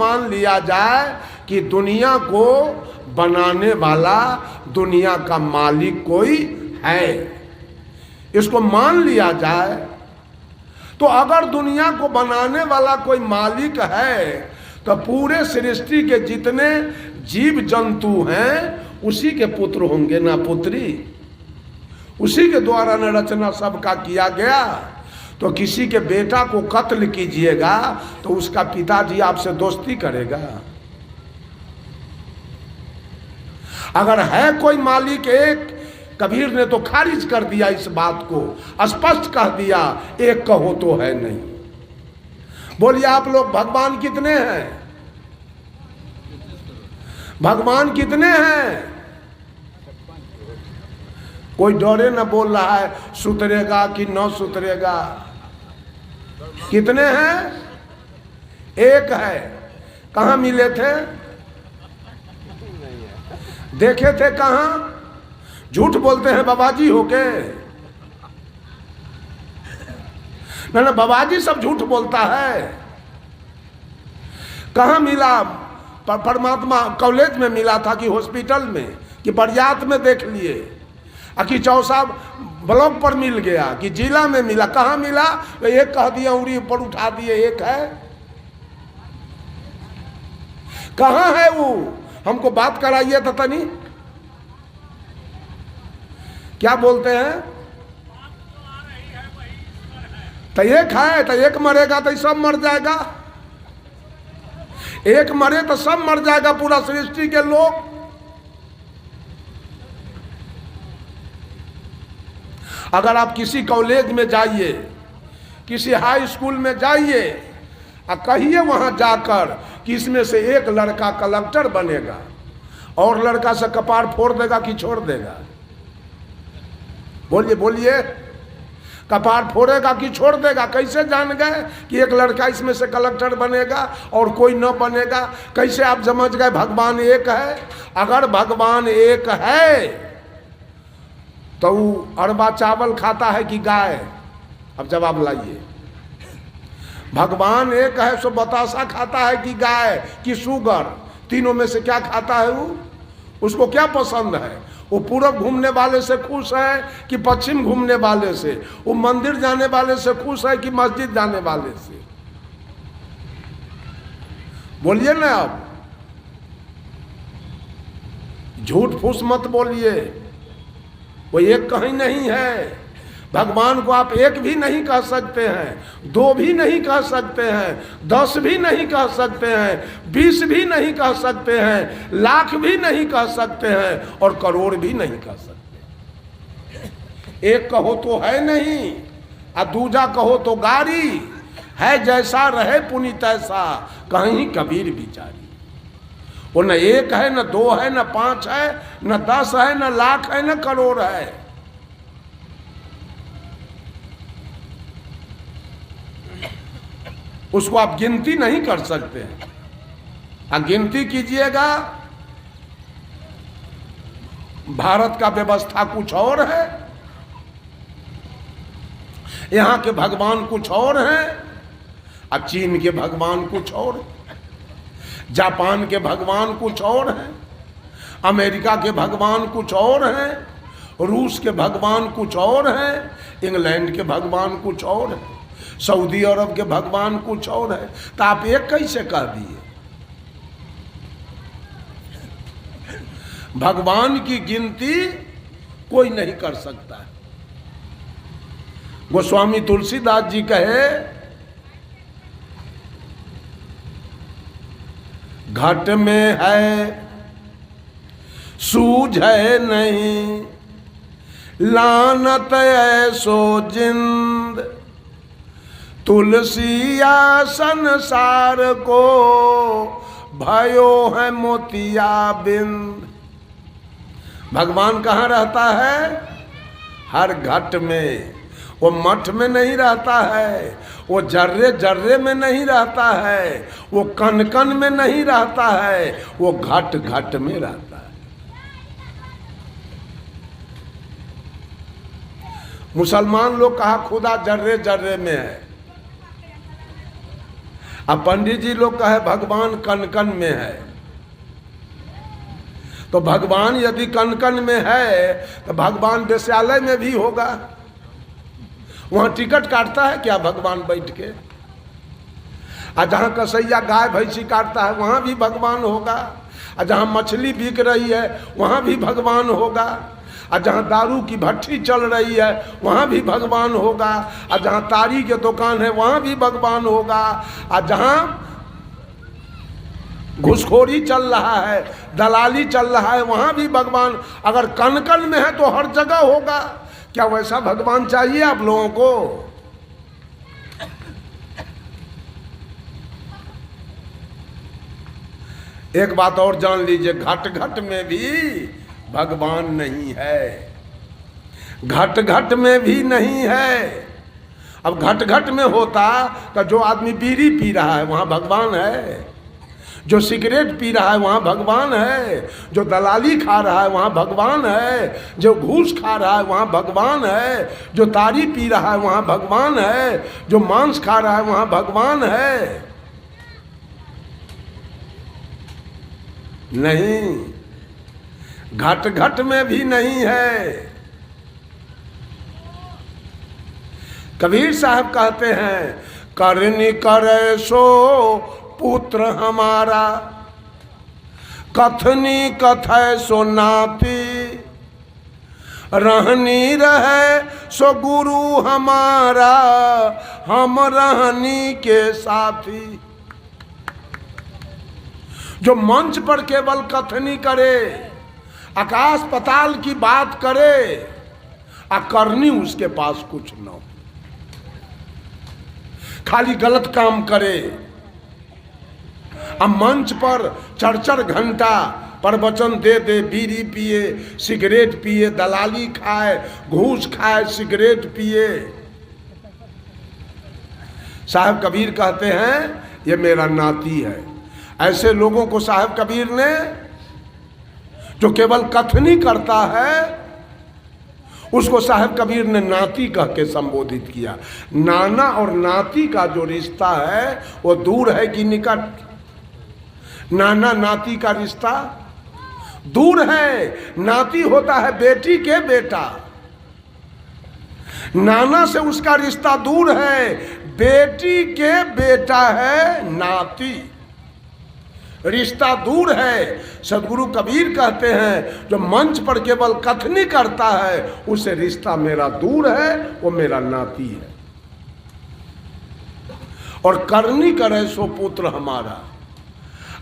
मान लिया जाए कि दुनिया को बनाने वाला, दुनिया का मालिक कोई है, इसको मान लिया जाए, तो अगर दुनिया को बनाने वाला कोई मालिक है तो पूरे सृष्टि के जितने जीव जंतु हैं उसी के पुत्र होंगे ना पुत्री, उसी के द्वारा न रचना सबका किया गया। तो किसी के बेटा को कत्ल कीजिएगा तो उसका पिताजी आपसे दोस्ती करेगा? अगर है कोई मालिक एक, कबीर ने तो खारिज कर दिया इस बात को, स्पष्ट कह दिया एक कहो तो है नहीं। बोलिए आप लोग भगवान कितने हैं? भगवान कितने हैं? कोई डरे न बोल रहा है सुतरेगा कि न सुतरेगा। कितने हैं? एक है। कहां मिले थे? देखे थे कहां? झूठ बोलते हैं बाबाजी होके? ना बाबाजी सब झूठ बोलता है। कहां मिला? परमात्मा कॉलेज में मिला था कि हॉस्पिटल में कि बरियात में देख लिए, कि चौसा ब्लॉक पर मिल गया कि जिला में मिला? कहां मिला? एक कह दिया उंगली ऊपर उठा दिए एक है। कहां है वो? हमको बात कराइए तो तनी। क्या बोलते हैं? तो एक है, तो एक मरेगा तो सब मर जाएगा। एक मरे तो सब मर जाएगा, पूरा सृष्टि के लोग। अगर आप किसी कॉलेज में जाइए, किसी हाई स्कूल में जाइए और कहिए वहां जाकर कि इसमें से एक लड़का कलेक्टर बनेगा, और लड़का से कपार फोड़ देगा कि छोड़ देगा? बोलिए बोलिए, कपार फोड़ेगा कि छोड़ देगा? कैसे जान गए कि एक लड़का इसमें से कलेक्टर बनेगा और कोई न बनेगा? कैसे आप समझ गए भगवान एक है? अगर भगवान एक है तो वो अरबा चावल खाता है कि गाय? अब जवाब लाइए। भगवान एक है सो बतासा खाता है कि गाय कि सुगर? तीनों में से क्या खाता है वो? उसको क्या पसंद है? वो पूरब घूमने वाले से खुश है कि पश्चिम घूमने वाले से? वो मंदिर जाने वाले से खुश है कि मस्जिद जाने वाले से? बोलिए ना आप, झूठ फूस मत बोलिए। वो एक कहीं नहीं है। भगवान को आप एक भी नहीं कह सकते हैं, दो भी नहीं कह सकते हैं, 10 भी नहीं कह सकते हैं, 20 भी नहीं कह सकते हैं, लाख भी नहीं कह सकते हैं, और करोड़ भी नहीं कह सकते। एक कहो तो है नहीं, और दूजा कहो तो गारी है। जैसा रहे पुनीत ऐसा, कहीं कबीर बिचारी। वो न एक है, न 2 है, न 5 है, न 10 है, न लाख है, न करोड़ है। उसको आप गिनती नहीं कर सकते हैं। आप गिनती कीजिएगा, भारत का व्यवस्था कुछ और है, यहां के भगवान कुछ और हैं, और चीन के भगवान कुछ और है, जापान के भगवान कुछ और हैं, अमेरिका के भगवान कुछ और हैं, रूस के भगवान कुछ और हैं, इंग्लैंड के भगवान कुछ और हैं, सऊदी अरब के भगवान कुछ और है। तो आप एक कैसे कह दिए? भगवान की गिनती कोई नहीं कर सकता है। गोस्वामी तुलसीदास जी कहे, घट में है सूझ है नहीं, लानत ऐसो जिंद, तुलसिया संसार को भयो है मोतिया बिंद। भगवान कहाँ रहता है? हर घट में। वो मठ में नहीं रहता है, वो जर्रे जर्रे में नहीं रहता है, वो कण कण में नहीं रहता है, वो घट घट में रहता है। मुसलमान लोग कहा खुदा जर्रे जर्रे में है, अब पंडित जी लोग कहे भगवान कन कन में है, तो भगवान यदि कन कन में है तो भगवान वेश्यालय में भी होगा। वहां टिकट काटता है क्या भगवान बैठ के? और जहां कसैया गाय भैंसी काटता है वहां भी भगवान होगा। और जहां मछली बिक रही है वहां भी भगवान होगा। और जहाँ दारू की भट्टी चल रही है वहाँ भी भगवान होगा। और जहाँ तारी के दुकान है वहाँ भी भगवान होगा। और जहाँ घुसखोरी चल रहा है, दलाली चल रहा है, वहाँ भी भगवान अगर कन कन में है तो हर जगह होगा। क्या वैसा भगवान चाहिए आप लोगों को? एक बात और जान लीजिए, घट घट में भी भगवान नहीं है। घट घट में भी नहीं है। अब घट घट में होता तो जो आदमी बीड़ी पी रहा है वहां भगवान है, जो सिगरेट पी रहा है वहां भगवान है, जो दलाली खा रहा है वहां भगवान है, जो घूस खा रहा है वहां भगवान है, जो तारी पी रहा है वहां भगवान है, जो मांस खा रहा है वहां भगवान है। नहीं, घट घट में भी नहीं है। कबीर साहब कहते हैं, करनी करे सो पुत्र हमारा, कथनी कथय सो नाती, रहनी रहे सो गुरु हमारा, हम रहनी के साथी। जो मंच पर केवल कथनी करे, आकाश पताल की बात करे, करनी उसके पास कुछ न हो, खाली गलत काम करे। अब मंच पर चढ़ घंटा प्रवचन दे दे, बीड़ी पिए, सिगरेट पिए, दलाली खाए, घूस खाए, सिगरेट पिए। साहब कबीर कहते हैं ये मेरा नाती है। ऐसे लोगों को साहब कबीर ने, जो केवल कथनी करता है, उसको साहब कबीर ने नाती कह के संबोधित किया। नाना और नाती का जो रिश्ता है वो दूर है कि निकट? नाना नाती का रिश्ता दूर है। नाती होता है बेटी के बेटा, नाना से उसका रिश्ता दूर है। बेटी के बेटा है नाती, रिश्ता दूर है। सदगुरु कबीर कहते हैं जो मंच पर केवल कथनी करता है उससे रिश्ता मेरा दूर है, वो मेरा नाती है। और करनी करे सो पुत्र हमारा।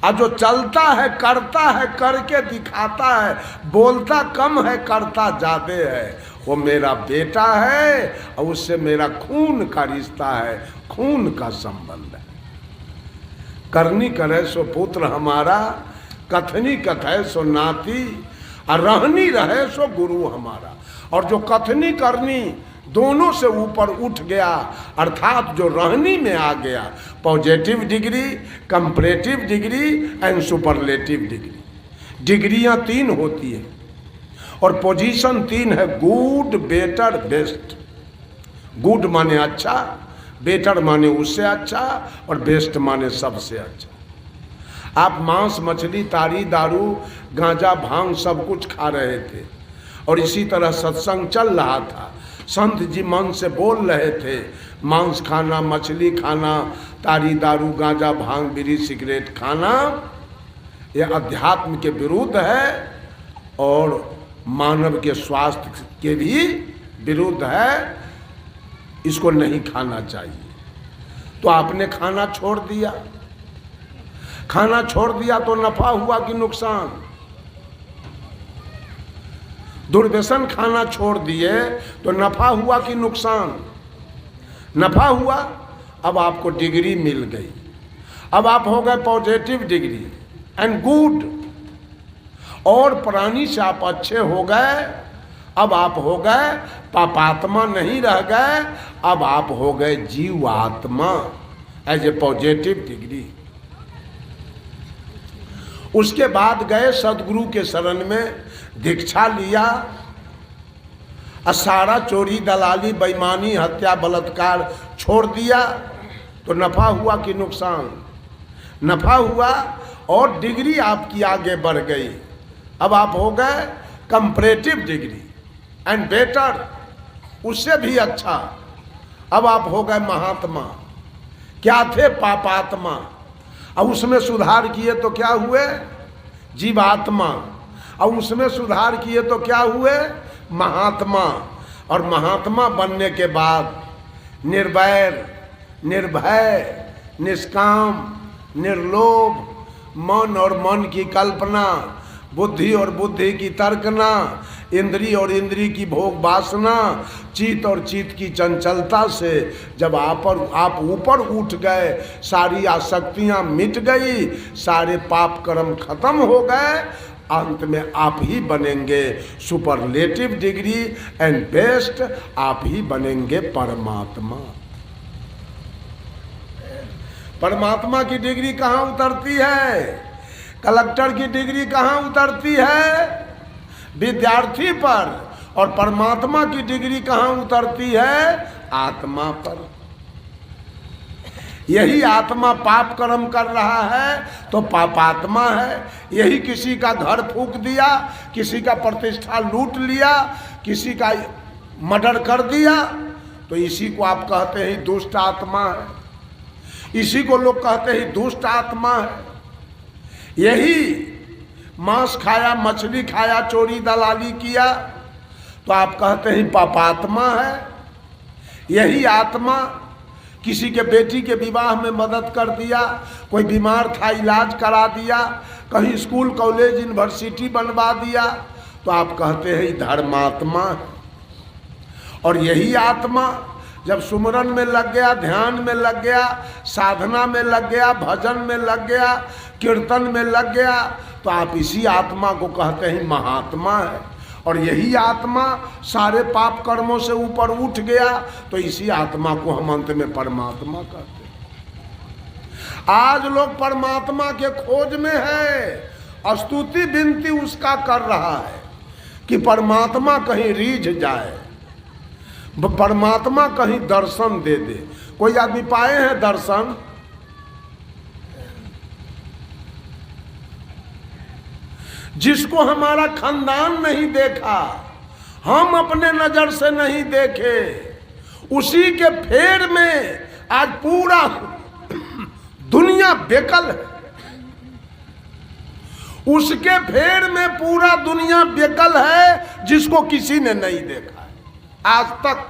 और जो चलता है, करता है, करके दिखाता है, बोलता कम है करता ज्यादा है, वो मेरा बेटा है और उससे मेरा खून का रिश्ता है, खून का संबंध है। करनी करे सो पुत्र हमारा, कथनी कथय सो नाती, और रहनी रहे सो गुरु हमारा। और जो कथनी करनी दोनों से ऊपर उठ गया, अर्थात जो रहनी में आ गया, positive degree, comparative degree and superlative degree. डिग्रियां 3 होती है और पोजीशन 3 है, गुड, बेटर, बेस्ट। गुड माने अच्छा, बेटर माने उससे अच्छा, और बेस्ट माने सबसे अच्छा। आप मांस, मछली, तारी, दारू, गांजा, भांग सब कुछ खा रहे थे और इसी तरह सत्संग चल रहा था। संत जी मन से बोल रहे थे, मांस खाना, मछली खाना, तारी, दारू, गांजा, भांग, बीड़ी, सिगरेट खाना यह अध्यात्म के विरुद्ध है और मानव के स्वास्थ्य के भी विरुद्ध है। इसको नहीं खाना चाहिए। तो आपने खाना छोड़ दिया। खाना छोड़ दिया तो नफा हुआ कि नुकसान? दुर्व्यसन खाना छोड़ दिए तो नफा हुआ कि नुकसान? नफा हुआ। अब आपको डिग्री मिल गई, अब आप हो गए पॉजिटिव डिग्री एंड गुड, और प्राणी से आप अच्छे हो गए। अब आप हो गए पापात्मा, नहीं रह गए, अब आप हो गए जीवात्मा एज ए पॉजिटिव डिग्री। उसके बाद गए सदगुरु के शरण में, दीक्षा लिया, सारा चोरी, दलाली, बेईमानी, हत्या, बलात्कार छोड़ दिया। तो नफा हुआ कि नुकसान? नफा हुआ और डिग्री आपकी आगे बढ़ गई। अब आप हो गए कंपैरेटिव डिग्री एंड बेटर, उससे भी अच्छा। अब आप हो गए महात्मा। क्या थे? पापात्मा। अब उसमें सुधार किए तो क्या हुए? जीवात्मा। अब उसमें सुधार किए तो क्या हुए? महात्मा। और महात्मा बनने के बाद निर्वैर, निर्भय, निष्काम, निर्लोभ, मन और मन की कल्पना, बुद्धि और बुद्धि की तर्कना, इंद्रिय और इंद्रिय की भोग वासना, चित्त और चित्त की चंचलता से जब आप ऊपर उठ गए, सारी आसक्तियां मिट गई, सारे पाप कर्म खत्म हो गए, अंत में आप ही बनेंगे सुपरलेटिव डिग्री एंड बेस्ट, आप ही बनेंगे परमात्मा। परमात्मा की डिग्री कहाँ उतरती है? कलेक्टर की डिग्री कहाँ उतरती है? विद्यार्थी पर। और परमात्मा की डिग्री कहाँ उतरती है? आत्मा पर। यही आत्मा पाप कर्म कर रहा है तो पापात्मा है। यही किसी का घर फूंक दिया, किसी का प्रतिष्ठा लूट लिया, किसी का मर्डर कर दिया, तो इसी को आप कहते हैं दुष्ट आत्मा है। इसी को लोग कहते हैं दुष्ट आत्मा है। यही मांस खाया, मछली खाया, चोरी दलाली किया तो आप कहते हैं पापात्मा है। यही आत्मा किसी के बेटी के विवाह में मदद कर दिया, कोई बीमार था इलाज करा दिया, कहीं स्कूल कॉलेज यूनिवर्सिटी बनवा दिया, तो आप कहते हैं धर्मात्मा है। और यही आत्मा जब सुमरन में लग गया, ध्यान में लग गया, साधना में लग गया, भजन में लग गया, कीर्तन में लग गया, तो आप इसी आत्मा को कहते हैं महात्मा है। और यही आत्मा सारे पाप कर्मों से ऊपर उठ गया तो इसी आत्मा को हम अंत में परमात्मा कहते हैं। आज लोग परमात्मा के खोज में है, स्तुति विनती उसका कर रहा है कि परमात्मा कहीं रीझ जाए, परमात्मा कहीं दर्शन दे दे। कोई आदमी पाए हैं दर्शन? जिसको हमारा खानदान नहीं देखा, हम अपने नजर से नहीं देखे, उसी के फेर में आज पूरा दुनिया बेकल है। उसके फेर में पूरा दुनिया बेकल है जिसको किसी ने नहीं देखा है आज तक।